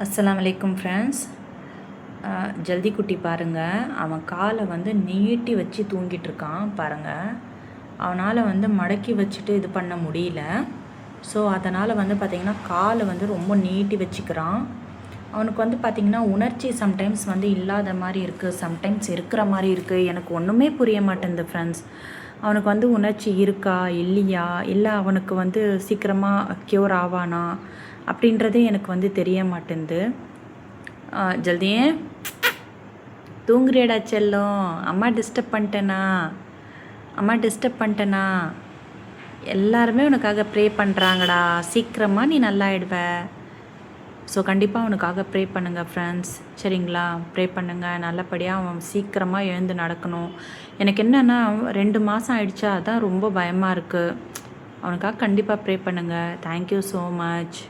அஸ்ஸலாமு அலைக்கும் ஃப்ரெண்ட்ஸ். ஜல்தி குட்டி பாருங்கள், அவன் காலை வந்து நீட்டி வச்சு தூங்கிட்டுருக்கான் பாருங்கள். அவனால் வந்து மடக்கி வச்சுட்டு இது பண்ண முடியல. ஸோ அதனால் வந்து பார்த்திங்கன்னா காலை வந்து ரொம்ப நீட்டி வச்சுக்கிறான். அவனுக்கு வந்து பார்த்திங்கன்னா உணர்ச்சி சம்டைம்ஸ் வந்து இல்லாத மாதிரி இருக்குது, சம்டைம்ஸ் இருக்கிற மாதிரி இருக்குது. எனக்கு ஒன்றுமே புரிய மாட்டேங்குது ஃப்ரெண்ட்ஸ். அவனுக்கு வந்து உணர்ச்சி இருக்கா இல்லையா, இல்லை அவனுக்கு வந்து சீக்கிரமாக க்யூர் ஆவானா அப்படின்றதே எனக்கு வந்து தெரிய மாட்டேங்குது. ஜல்தியே தூங்குறியடா செல்லம், அம்மா டிஸ்டர்ப் பண்ணிட்டேனா? எல்லாருமே உனக்காக ப்ரே பண்ணுறாங்கடா, சீக்கிரமாக நீ நல்லாயிடுவ. ஸோ கண்டிப்பாக அவனுக்காக ப்ரே பண்ணுங்கள் ஃப்ரெண்ட்ஸ், சரிங்களா? ப்ரே பண்ணுங்கள், நல்லபடியாக அவன் சீக்கிரமாக எழுந்து நடக்கணும். எனக்கு என்னென்னா 2 மாதம் ஆயிடுச்சா, அதான் ரொம்ப பயமாக இருக்குது. அவனுக்காக கண்டிப்பாக ப்ரே பண்ணுங்கள். Thank you so much.